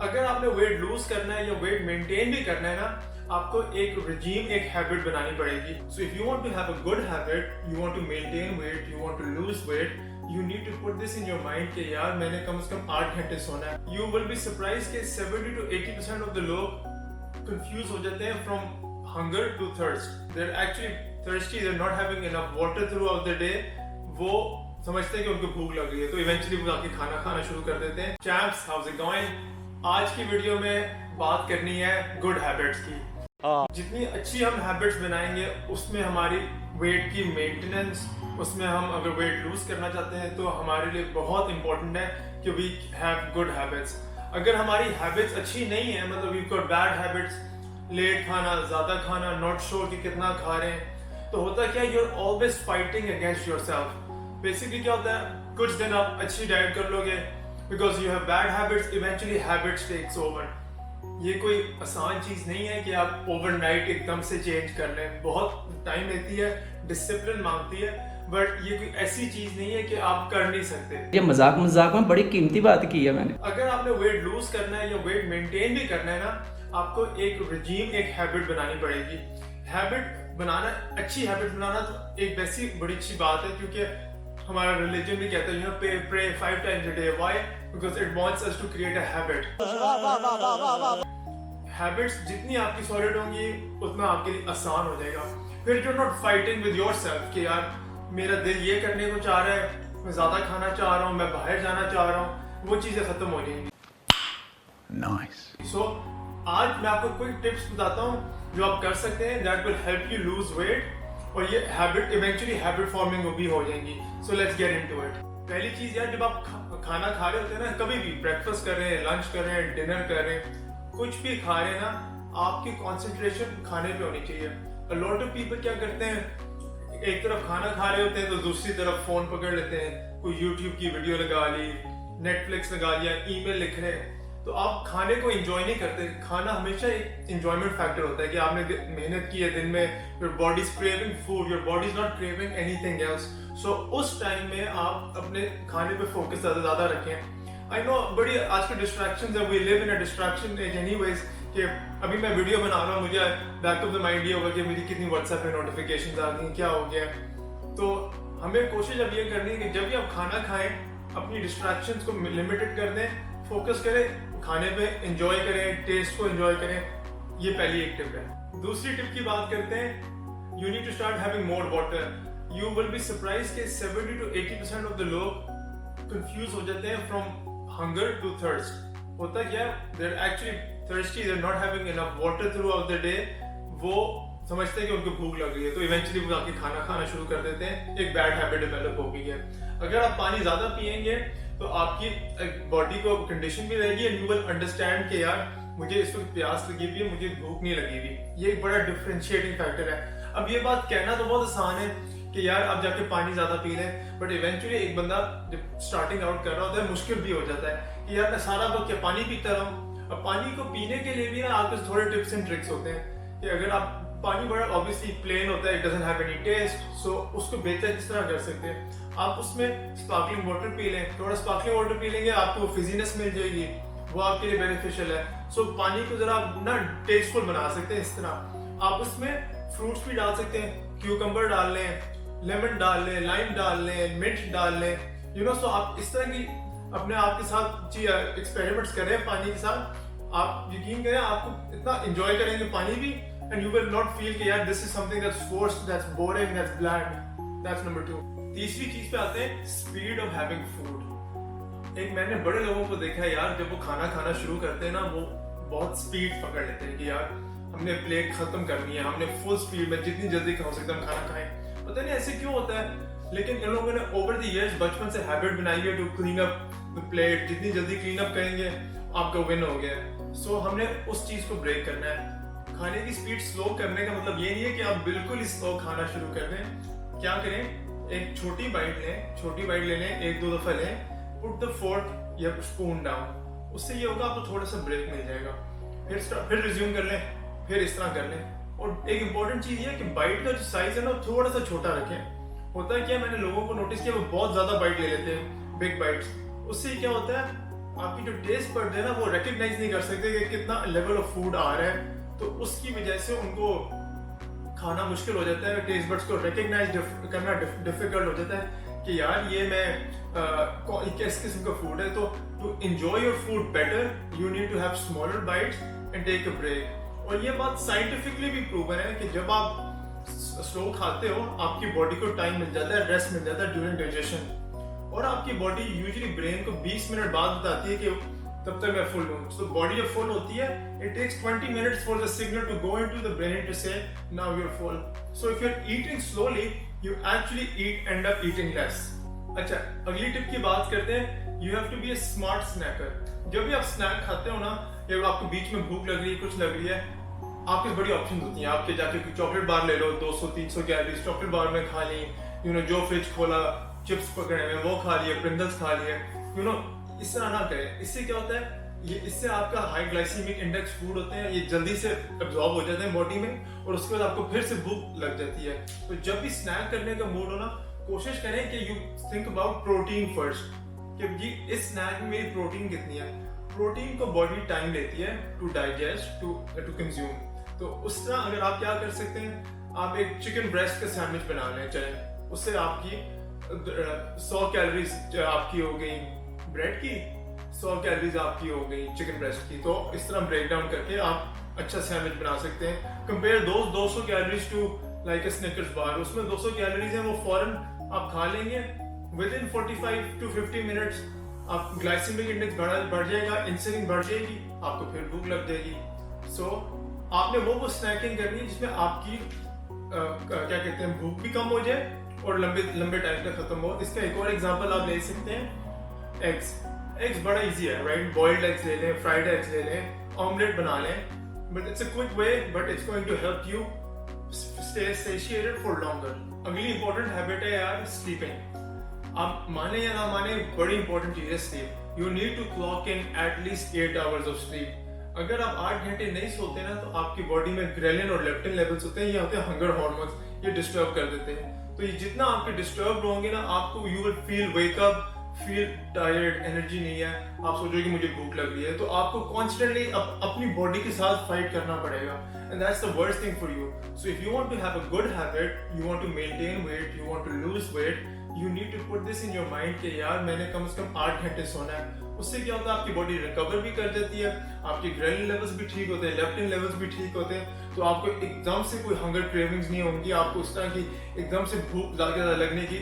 अगर आपने weight lose करना है या वेट मेंटेन भी करना है ना, आपको एक रिजीम, एक हैबिट बनानी पड़ेगी। So if you want to have a good habit, you want to maintain weight, you want to lose weight, you need to put this in your mind कि यार मैंने कम से कम 8 घंटे सोना है। यू विल बी सरप्राइज कि 70 to 80% of the लोग confuse हो जाते हैं from hunger to thirst. They are actually thirsty, they're not having enough water throughout the day। वो समझते हैं कि उनको भूख लग रही है, तो इवेंचुअली वो आके खाना खाना शुरू कर देते हैं। Champs, house it going? आज की वीडियो में बात करनी है गुड हैबिट्स की। जितनी अच्छी हम हैबिट्स बनाएंगे उसमें हमारी वेट की मेंटेनेंस, उसमें हम अगर वेट लूज करना चाहते हैं तो हमारे लिए बहुत इंपॉर्टेंट है कि वी हैव गुड हैबिट्स। अगर हमारी हैबिट्स अच्छी नहीं है, मतलब we got bad habits, late खाना, ज्यादा खाना, नॉट श्योर कि कितना खा रहे हैं, तो होता क्या, you are always fighting against yourself. Basically क्या होता है, कुछ दिन आप अच्छी डाइट कर लोगे, because you have bad habits, eventually habits takes over. ये कोई आसान चीज नहीं है कि आप ओवरनाइट एकदम से चेंज कर लें, बहुत टाइम लेती है, डिसिप्लिन मांगती है, बट ये कोई ऐसी चीज नहीं है कि आप कर नहीं सकते। ये मजाक में बड़ी कीमती बात की है मैंने। अगर आपने वेट लूज करना है या वेट मेंटेन भी करना है ना, आपको एक रिजीम, एक हैबिट बनानी पड़ेगी। हैबिट बनाना, अच्छी हैबिट बनाना तो एक वैसी बड़ी अच्छी बात है, क्योंकि हमारा रिलीजन भी कहता है, you know, pray 5 times a day। Why? Because it wants us to create a habit. Habits जितनी आपकी सॉलिड होंगी उतना आपके लिए आसान हो जाएगा। फिर you are not fighting with yourself कि यार मेरा दिल ये करने को चाह रहा है, मैं ज्यादा खाना चाह रहा हूँ, मैं बाहर जाना चाह रहा हूँ, वो चीजें खत्म हो जाएंगी। नाइस। सो आज मैं आपको कुछ टिप्स बताता हूँ जो आप कर सकते हैं, that will help you lose weight, और ये हैबिट इवेंचुअली हैबिट फॉर्मिंग भी हो जाएंगी। So let's get into it. पहली चीज यार, जब आप खाना खा रहे होते हैं ना, कभी भी ब्रेकफास्ट कर रहे हैं, लंच कर रहे हैं, डिनर कर रहे हैं, कुछ भी खा रहे हैं ना, आपकी कंसंट्रेशन खाने पे होनी चाहिए। अ लॉट ऑफ पीपल क्या करते हैं, एक तरफ खाना खा रहे होते हैं तो दूसरी तरफ फोन पकड़ लेते हैं, कोई यूट्यूब की वीडियो लगा ली, नेटफ्लिक्स लगा लिया, ईमेल लिख रहे हैं, तो आप खाने को एंजॉय नहीं करते। खाना हमेशा एक एंजॉयमेंट फैक्टर होता है कि आपने मेहनत की है दिन में, your body is craving food, your body is not craving anything else. So उस टाइम में आप अपने खाने पे फोकस ज्यादा रखें। आई नो बड़ी आज के डिस्ट्रैक्शंस है, we live in a distraction age anyways, कि अभी मैं वीडियो बना रहा हूँ, मुझे बैक ऑफ द माइंड ये होगा कि मेरी कितनी व्हाट्सएप पे नोटिफिकेशंस आ गई, क्या हो गया। तो हमें कोशिश अब ये करनी है कि जब भी आप खाना खाएं, अपनी डिस्ट्रैक्शंस को लिमिटेड कर दें, फोकस करें खाने पे, एंजॉय करें, टेस्ट को एंजॉय करें। ये पहली एक टिप है। दूसरी टिप की बात करते हैं, you need to start having more water. You will be surprise कि 70 to 80% ऑफ द लोग कंफ्यूज हो जाते हैं फ्रॉम हंगर टू थर्स्ट। होता क्या, they are actually thirsty, they're not having enough water throughout the day। वो समझते हैं कि उनको भूख लग रही है, तो इवेंचुअली वो आके खाना खाना शुरू कर देते हैं। एक बैड हैबिट डेवलप हो गई है। अगर आप पानी ज्यादा पिएंगे तो आपकी बॉडी को कंडीशन भी रहेगी, एंड यू विल अंडरस्टैंड कि यार मुझे इस वक्त प्यास लगी हुई है, मुझे भूख नहीं लगी हुई। ये एक बड़ा डिफरेंशिएटिंग फैक्टर है। अब ये बात कहना तो बहुत आसान है कि यार अब जाके पानी ज्यादा पी लें, बट इवेंचुअली एक बंदा जब स्टार्टिंग आउट कर रहा होता है, मुश्किल भी हो जाता है कि यार मैं सारा वक्त क्या पानी पीता रहूं। अब पानी को पीने के लिए भी ना आपके थोड़े टिप्स एंड ट्रिक्स होते हैं कि अगर आप पानी बड़ा ऑब्वियसली प्लेन होता है, it doesn't have any taste, so उसको बेहतर किस तरह कर सकते हैं, आप उसमें स्पार्कलिंग वाटर पी लें। थोड़ा स्पार्कलिंग वाटर पी लेंगे, आपको फिजीनेस मिल जाएगी, वो आपके लिए बेनिफिशियल है। सो पानी को जरा आप ना टेस्टफुल बना सकते हैं इस तरह। आप उसमें फ्रूट्स भी डाल सकते हैं, क्यूकम्बर डाल लें, लेमन डाल लें, लाइम डाल लें, मिंट डाल लें, यू नो। सो आप इस तरह की अपने आप के साथ एक्सपेरिमेंट्स करें पानी के साथ। आप यकीन करें, आपको इतना एंजॉय करेंगे पानी भी, and you will not feel कि यार this is something that's forced, that's boring, that's bland. That's number 2। तीसरी चीज पे आते हैं, स्पीड ऑफ हैविंग फूड। एक मैंने बड़े लोगों को देखा है यार, जब वो खाना खाना शुरू करते हैं ना, वो बहुत स्पीड पकड़ लेते हैं कि यार हमने प्लेट खत्म करनी है, हमने फुल स्पीड में जितनी जल्दी हो सकता है हम खाना खाएं। पता नहीं ऐसे क्यों होता है, लेकिन इन लोगों ने ओवर द इयर्स बचपन से हैबिट बनाई है to clean up the plate. जितनी जल्दी क्लीन अप करेंगे आपका विन हो गया। सो हमने उस चीज को ब्रेक करना है। खाने की स्पीड स्लो करने का मतलब ये नहीं है कि आप बिल्कुल ही स्लो खाना शुरू कर दें। क्या करें, एक छोटी बाइट ले लें, 1-2 दफा लें, पुट द फोर्क या स्पून डाउन। उससे ये होगा आपको थोड़ा सा ब्रेक मिल जाएगा। फिर रिज्यूम कर लें, फिर इस तरह कर लें। और एक इंपॉर्टेंट चीज ये है कि बाइट का जो साइज है ना, थोड़ा सा छोटा रखें। होता है क्या, मैंने लोगों को नोटिस किया वो बहुत ज्यादा बाइट ले लेते हैं, बिग बाइट्स। उससे क्या होता है, आपकी जो टेस्ट बड्स है ना वो रिकग्नाइज नहीं कर सकते कि कितना लेवल ऑफ फूड आ रहा है, तो उसकी वजह से उनको खाना मुश्किल हो जाता है, टेस्ट बड्स को रिकग्नाइज करना डिफिकल्ट हो जाता है कि यार ये मैं किस किस्म का फूड है। तो to enjoy your food better you need to have smaller bites and take a break. और ये बात साइंटिफिकली भी प्रूवन है कि जब आप स्लो खाते हो आपकी बॉडी को टाइम मिल जाता है, रेस्ट मिल जाता है ड्यूरिंग डाइजेशन, और आपकी बॉडी यूजुअली ब्रेन को 20 मिनट बाद बताती है कि तब तक मैं फुल हूँ। तो बॉडी जब फुल होती है it takes 20 minutes for the signal to go into the brain to say now you are full. So if you are eating slowly you actually end up eating less. अच्छा, अगली tip की बात करते हैं, you have to be a smart snacker. जब भी आप snack खाते हो ना, या आपको बीच में भूख लग रही है, कुछ लग रही है, आपके बड़ी ऑप्शन होती हैं। आपके जाके चॉकलेट बार ले लो, 200-300 कैलोरीज चॉकलेट बार में खा ली, जो फ्रिज खोला चिप्स पकड़े हुए वो खा लिए, प्रिंगल्स खा लिए, इस तरह ना करें। इससे क्या होता है, ये इससे आपका हाई ग्लाइसीमिक इंडेक्स फूड होते हैं, ये जल्दी से एब्जॉर्ब हो जाते हैं बॉडी में, और उसके बाद आपको फिर से भूख लग जाती है। तो जब भी स्नैक करने का मूड हो ना, कोशिश करें कि you think about protein first, कि जी इस स्नैक में मेरी प्रोटीन कितनी है। प्रोटीन को बॉडी टाइम लेती है टू डाइजेस्ट, टू कंज्यूम। तो उस तरह अगर आप क्या कर सकते हैं, आप एक चिकन ब्रेस्ट का सैंडविच बना लें, चले, उससे आपकी 100 कैलोरीज आपकी हो गई ब्रेड की, 100 कैलोरीज आपकी हो गई चिकन ब्रेस्ट की। तो इस तरह ब्रेक डाउन करके आप अच्छा सैंडविच बना सकते हैं। Compare 200 calories to like a Snickers bar, उसमें 200 कैलोरीज है, वो फौरन आप खा लेंगे, विद इन 45 to 50 मिनट्स आप ग्लाइसेमिक इंडेक्स बढ़ जाएगा, इंसुलिन बढ़ जाएगी, आपको फिर भूख लग जाएगी। सो आपने वो स्नैकिंग करनी है जिसमें आपकी क्या कहते हैं, भूख भी कम हो जाए और लंबे टाइम तक खत्म हो। इसका एक और एग्जांपल आप ले सकते हैं, एग्स बड़ा इजी है, राइट? बॉइल्ड एग्स ले लें, फ्राइड एग्स ले लें, ऑमलेट बना लें, but it's a quick way, but it's going to help you stay satisfied for longer. अगली इंपॉर्टेंट हैबिट है यार स्लीपिंग। आप माने या ना माने, बड़ी इंपॉर्टेंट चीज है sleep. You need to clock in at least 8 hours of sleep. अगर आप 8 घंटे नहीं सोते ना, तो आपकी बॉडी में ग्रेलिन और लेप्टिन लेवल्स होते हैं, ये होते हैं हंगर हार्मोन्स, ये डिस्टर्ब कर देते हैं। तो ये जितना आपके डिस्टर्ब होंगे ना, आपको you will feel wake up, feel tired, energy नहीं है, आप सोचोगे कि मुझे भूख लग रही है, तो आपको कॉन्स्टेंटली अपनी बॉडी के साथ फाइट करना पड़ेगा, and that's the worst thing for you. So if you want to have a good habit, you want to maintain weight, you want to lose weight, you need to put this in your mind कि यार मैंने कम से कम 8 घंटे सोना है। उससे क्या होता है, आपकी बॉडी रिकवर भी कर जाती है, आपके ग्रेलिन लेवल्स भी ठीक होते हैं, लेप्टिन लेवल्स भी ठीक होते हैं, तो आपको एकदम से कोई हंगर क्रेविंग्स नहीं होंगी, आपको इस तरह की एकदम से भूख ज्यादा लगने की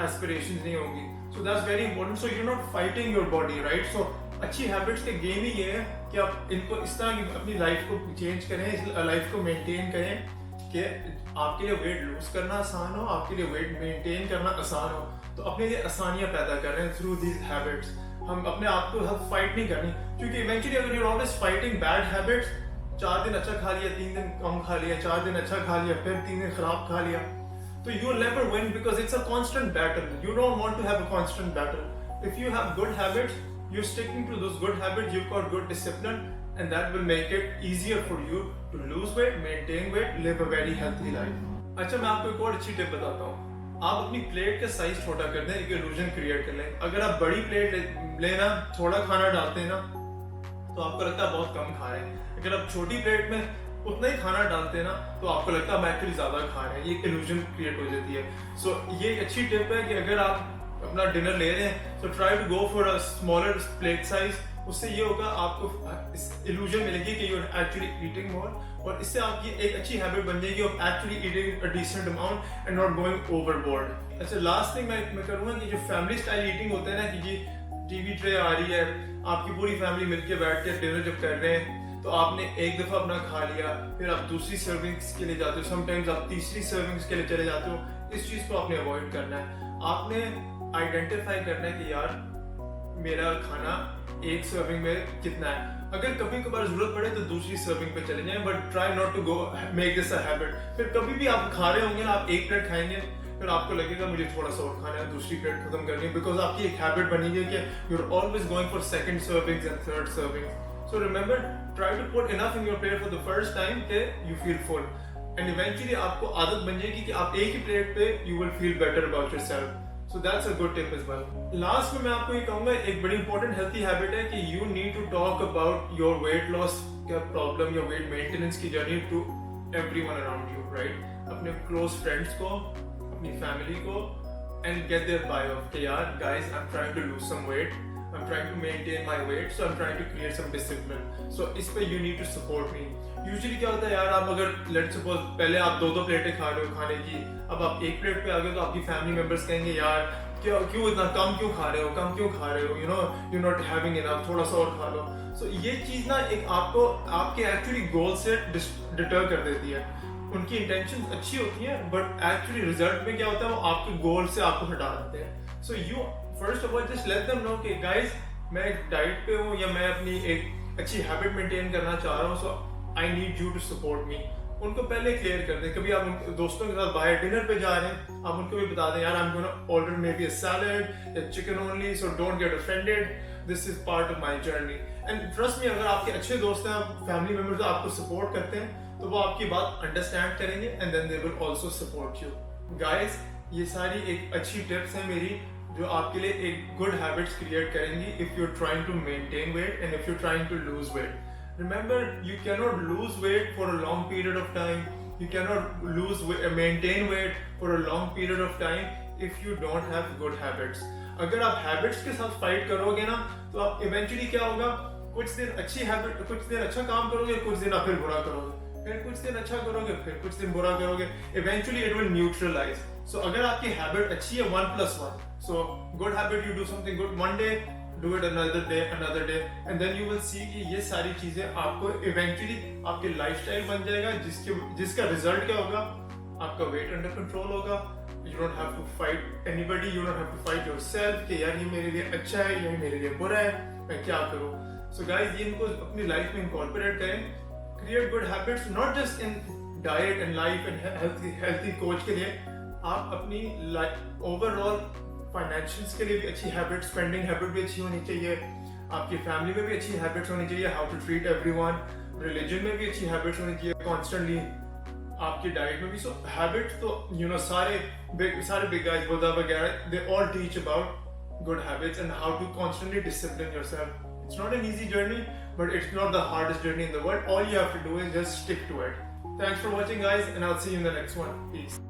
एस्पिरेशंस नहीं होंगी। So that's very important. So you not fighting your body, right? So अच्छी हैबिट्स के गेम ही ये है कि आप इनको इस तरह की अपनी लाइफ को चेंज करें, इस लाइफ को मेंटेन करें कि आपके लिए वेट लूज करना आसान हो, आपके लिए वेट मेंटेन करना आसान हो। तो अपने लिए आसानियां पैदा कर रहे हैं थ्रू दीज हैबिट्स। हम अपने आप को हम फाइट नहीं करनी, क्योंकि इवेंचुअली अगर you always fighting bad habits, 4 दिन अच्छा खा लिया, 3 दिन कम खा लिया, 4 दिन अच्छा खा लिया, फिर 3 दिन खराब खा लिया, तो you will never win because it's a constant battle. You don't want to have a constant battle. If you have good habits, you're sticking to those good habits, you've got good discipline, and that will make it easier for you to lose weight, maintain weight, live a very healthy life. अच्छा, मैं आपको एक और अच्छी tip बताता हूँ। आप अपनी प्लेट का साइज छोटा कर दें, एक इल्यूजन क्रिएट कर लें। अगर आप बड़ी प्लेट लेना, थोड़ा खाना डालते हैं ना, तो आपको लगता है बहुत कम खा रहे हैं। अगर आप छोटी प्लेट में उतना ही खाना डालते हैं ना, तो आपको लगता है हम एक्चुअली ज्यादा खा रहे हैं, ये इल्यूजन क्रिएट हो जाती है। सो ये एक अच्छी टिप है कि अगर आप अपना डिनर ले रहे हैं, तो try to go for a smaller plate size. उससे ये होगा, आपको इल्यूजन मिलेगी कि you are actually eating more, और इससे आपकी एक अच्छी हैबिट बन जाएगी of actually eating a decent amount and not going overboard. अच्छा, लास्ट थिंग मैं करूँगा कि जो फैमिली स्टाइल ईटिंग होता है ना, कि जी टीवी ट्रे आ रही है, आपकी पूरी फैमिली मिलके बैठ के डिनर जब कर रहे हैं, तो आपने एक दफा अपना खा लिया, फिर आप दूसरी सर्विंग्स के लिए जाते हो, समटाइम्स आप तीसरी सर्विंग्स के लिए चले जाते हो। इस चीज को आपने अवॉइड करना है। आपने आइडेंटिफाई करना है कि यार मेरा खाना एक सर्विंग में कितना है। अगर कभी कभार जरूरत पड़े तो दूसरी सर्विंग पे चले जाएं, but try not to go make this a habit. फिर कभी भी आप खा रहे होंगे ना, आप एक प्लेट खाएंगे, फिर आपको लगेगा मुझे थोड़ा सा और खाना है, दूसरी प्लेट खत्म करनी है, बिकॉज आपकी एक हैबिट बनी है कि you are always going for second servings and third servings. So remember, try to put enough in your plate for the first time कि you feel full, and eventually आपको आदत बन जाएगी कि आप एक ही प्लेट पे you will feel better about yourself. So that's a good tip as well. Last में मैं आपको ये कहूँगा, एक बड़ी important healthy habit है कि you need to talk about your weight loss का problem, your weight maintenance की journey to everyone around you, right? अपने close friends को, अपनी family को, and get their buy-off कि यार guys, I'm trying to lose some weight, I'm trying to maintain my weight, so I'm trying to create some discipline. So इस पे you need to support me. Usually क्या होता है यार, आप अगर let's suppose पहले आप 2-2 प्लेटें खा रहे हो खाने की, अब आप एक प्लेट पे आ गए तो आपकी फैमिली मेंबर्स कहेंगे यार क्यों इतना कम क्यों खा रहे हो, you know, you're not having enough, थोड़ा सा और खा लो. So ये चीज ना एक आपको आपके एक्चुअली गोल से डिटर कर देती है. उनकी इंटेंशंस अच्छी होती हैं बट एक्चुअली रिजल्ट में क्या होता है, वो आपके गोल से आपको हटा देते हैं. So you first of all just let them know कि गाइस मैं एक डाइट पे हूँ या मैं अपनी एक अच्छी हैबिट मेंटेन करना चाह रहा हूँ, so I need you to support me. उनको पहले क्लियर कर दें. कभी आप उनके दोस्तों के साथ बाहर डिनर पे जा रहे हैं, आप उनको भी बता दें यार I am gonna order maybe a salad या chicken only, so don't get offended, this is part of my journey. And trust me, अगर आपके अच्छे दोस्त हैं, फैमिली मेंबर्स आपको सपोर्ट करते हैं, तो वो आपकी बात अंडरस्टैंड करेंगे and then they will also support you. Guys, ये सारी एक अच्छी टिप्स हैं मेरी जो आपके लिए एक गुड हैबिट्स क्रिएट करेंगी if you are trying to maintain weight and if you are trying to lose weight. Remember, you cannot lose weight for a long period of time. You cannot maintain weight for a long period of time if you don't have good habits. अगर आप habits के साथ fight करोगे ना, तो आप eventually क्या होगा, कुछ दिन अच्छी habit, कुछ दिन अच्छा काम करोगे, कुछ दिन आप फिर बुरा करोगे, फिर कुछ दिन अच्छा करोगे, फिर कुछ दिन बुरा करोगे. Eventually it will neutralize. So अगर आपकी habit अच्छी है 1+1, so good habit, you do something good one day, do it another day, and then you will see कि ये सारी चीजें आपको eventually आपके lifestyle बन जाएगा, जिसका result क्या होगा, आपका weight under control होगा. You don't have to fight anybody, you don't have to fight yourself कि यार ये मेरे लिए अच्छा है, ये मेरे लिए बुरा है, मैं क्या करूँ. So guys, ये इनको अपनी life में incorporate करें. Create good habits, not just in diet and life and healthy coach के लिए, आप अपनी overall फाइनेंशियल्स के लिए भी अच्छी हैबिट, स्पेंडिंग हैबिट भी अच्छी होनी चाहिए, आपकी फैमिली में भी अच्छी हैबिट्स होनी चाहिए, how to treat everyone, religion में भी अच्छी हैबिट्स होनी चाहिए कॉन्स्टेंटली, आपकी डाइट में भी. सो हैबिट्स तो यू नो सारे बिग गाइस बुद्धा वगैरह, they all teach about good habits and how to constantly discipline yourself. It's not an easy journey, but it's not the hardest journey in the world. All you have to do is just stick to it. Thanks for watching guys, and I'll see you in the next one. Peace.